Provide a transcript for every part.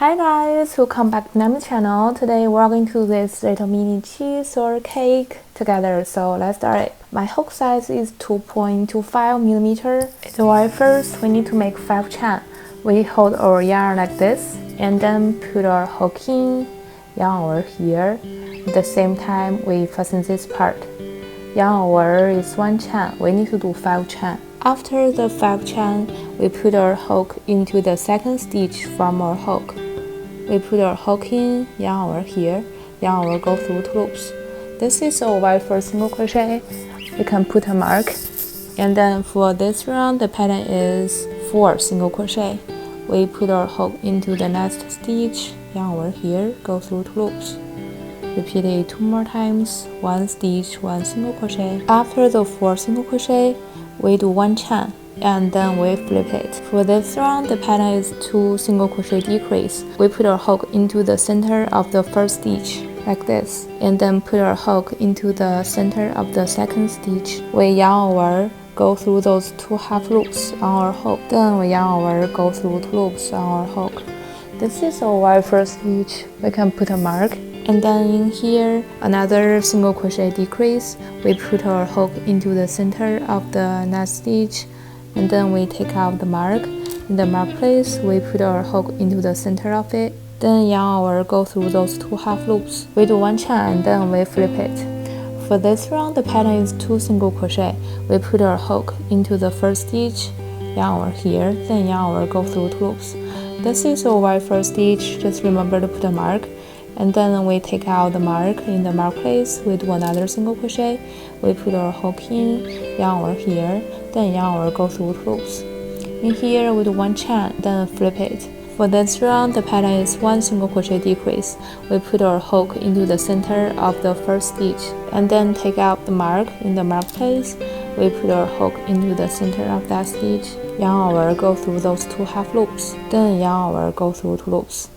Hi guys, welcome back to my channel. Today we're going to do this little mini cheese or cake together, so let's start it. My hook size is 2.25mm. So first we need to make 5 chain. We hold our yarn like this and then put our hook in, yarn over here. At the same time we fasten this part. Yarn over is 1 chain. We need to do 5 chain. After the 5 chain, we put our hook into the second stitch from our hook. We put our hook in, yarn over here, yarn over, go through 2 loops. This is our very first single crochet. We can put a mark. And then for this round, the pattern is 4 single crochet. We put our hook into the next stitch, yarn over here, go through 2 loops. Repeat it 2 more times, 1 stitch, 1 single crochet. After the 4 single crochet, we do 1 chain and then we flip it. For this round, the pattern is 2 single crochet decrease. We put our hook into the center of the first stitch like this, and then put our hook into the center of the second stitch. We yarn over, go through those 2 half loops on our hook. Then we yarn over, go through 2 loops on our hook. This is our very first stitch. We can put a mark. And then in here, another single crochet decrease. We put our hook into the center of the next stitch, and then we take out the mark. In the mark place, we put our hook into the center of it. Then yarn over, go through those 2 half loops. We do 1 chain and then we flip it. For this round, the pattern is 2 single crochet. We put our hook into the first stitch, yarn over here, then yarn over, go through 2 loops. This is our very first stitch. Just remember to put a mark. And then we take out the mark. In the mark place, we do another single crochet. We put our hook in, yarn over here, then yarn over, go through 2 loops. In here, we do 1 chain, then flip it. For this round, the pattern is 1 single crochet decrease. We put our hook into the center of the first stitch, and then take out the mark. In the mark place, we put our hook into the center of that stitch, yarn over, go through those 2 half loops, then yarn over, go through 2 loops.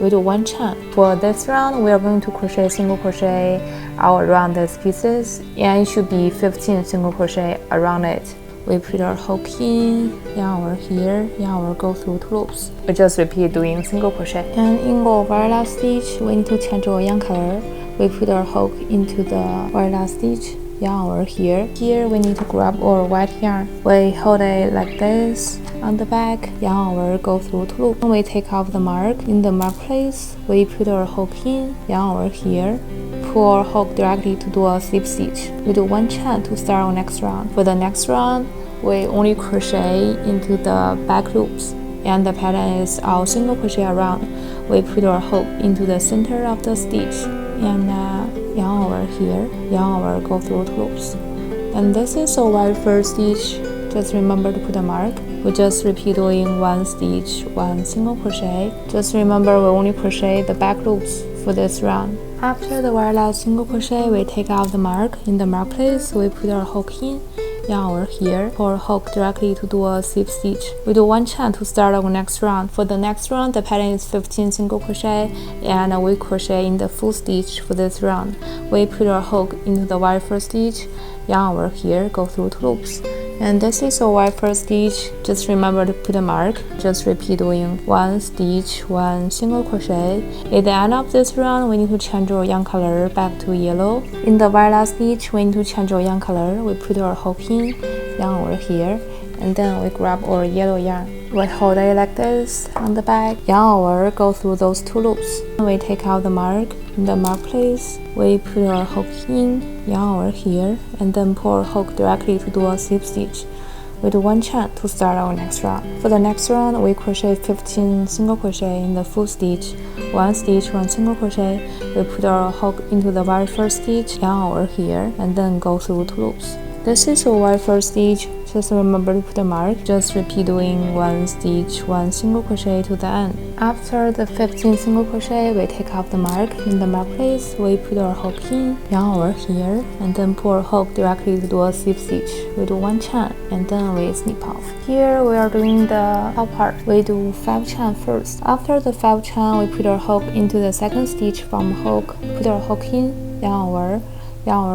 We do 1 chain. For this round, we are going to crochet single crochet all around these pieces, and it should be 15 single crochet around it. We put our hook in, yarn over here, yarn over, go through 2 loops. We just repeat doing single crochet. And in our very last stitch, we need to change our yarn color. We put our hook into the very last stitch, yarn over here. Here we need to grab our white yarn. We hold it like this on the back, yarn over, go through 2 loops. When we take off the mark, in the mark place, we put our hook in, yarn over here, pull our hook directly to do a slip stitch. We do 1 chain to start our next round. For the next round, we only crochet into the back loops, and the pattern is all single crochet around. We put our hook into the center of the stitch, and yarn over here, yarn over, go through 2 loops. And this is our very first stitch. Just remember to put a mark. We just repeat doing 1 stitch, 1 single crochet. Just remember we only crochet the back loops for this round. After the very last single crochet, we take out the mark. In the mark place, we put our hook in, yarn over here, pull our hook directly to do a slip stitch. We do 1 chain to start our next round. For the next round, the pattern is 15 single crochet, and we crochet in the full stitch for this round. We put our hook into the very first stitch, yarn over here, go through 2 loops. And this is our very first stitch. Just remember to put a mark. Just repeat doing 1 stitch, 1 single crochet. At the end of this round, we need to change our yarn color back to yellow. In the very last stitch, we need to change our yarn color. We put our hook in, yarn over here, and then we grab our yellow yarn. We hold it like this on the back, yarn over, go through those 2 loops. We take out the mark. In the mark place, we put our hook in, yarn over here, and then pull our hook directly to do a slip stitch. We do 1 chain to start our next round. For the next round, we crochet 15 single crochet in the full stitch, 1 stitch, 1 single crochet. We put our hook into the very first stitch, yarn over here, and then go through 2 loops. This is our very first stitch. Just remember to put a mark. Just repeat doing 1 stitch, 1 single crochet to the end. After the 15 single crochet, we take off the mark. In the mark place, we put our hook in, yarn over here, and then pull our hook directly to do a slip stitch. We do 1 chain, and then we snip off. Here we are doing the top part. We do 5 chain first. After the 5 chain, we put our hook into the second stitch from hook. Put our hook in, yarn over,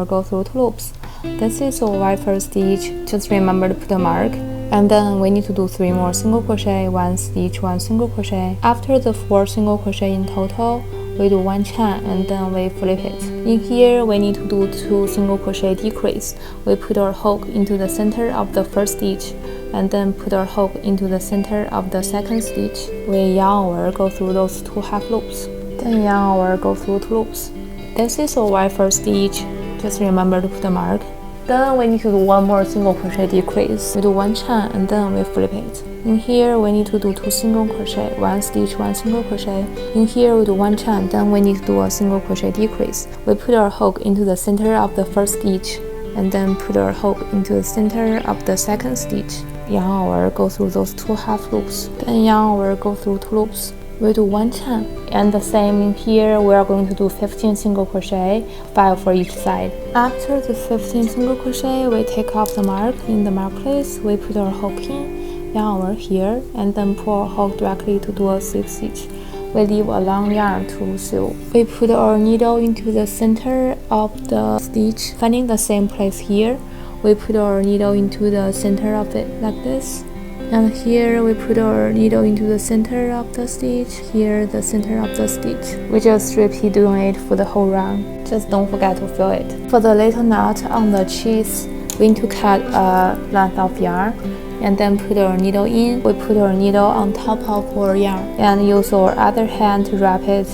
go through 2 loops. This is our very first stitch. Just remember to put a mark. And then we need to do 3 more single crochet, 1 stitch, 1 single crochet. After the 4 single crochet in total, we do 1 chain and then we flip it. In here we need to do 2 single crochet decrease. We put our hook into the center of the first stitch and then put our hook into the center of the second stitch. We yarn over, go through those 2 half loops. Then yarn over, go through 2 loops. This is our first stitch. Just remember to put a mark. Then we need to do 1 more single crochet decrease. We do 1 chain and then we flip it. In here we need to do 2 single crochet, 1 stitch, 1 single crochet. In here we do 1 chain, then we need to do a single crochet decrease. We put our hook into the center of the first stitch and then put our hook into the center of the second stitch. Yarn over, go through those 2 half loops. Then yarn over, go through 2 loops. We do 1 chain, and the same in here. We are going to do 15 single crochet, 5 for each side. After the 15 single crochet, we take off the mark. In the mark place, we put our hook in, yarn over here, and then pull our hook directly to do a slip stitch. We leave a long yarn to sew. We put our needle into the center of the stitch, finding the same place here. We put our needle into the center of it like this. And here we put our needle into the center of the stitch, here the center of the stitch. We just repeat doing it for the whole round. Just don't forget to fill it. For the little knot on the cheese, we need to cut a length of yarn and then put our needle in. We put our needle on top of our yarn and use our other hand to wrap it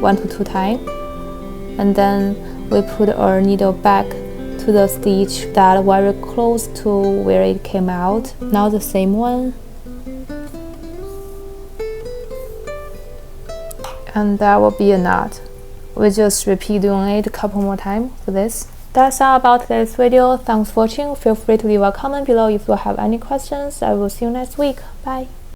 1 to 2 times. And then we put our needle back to the stitch that very close to where it came out. Now the same one, and that will be a knot. We just repeat doing it a couple more times for this. That's all about today's video. Thanks for watching. Feel free to leave a comment below if you have any questions. I will see you next week. Bye.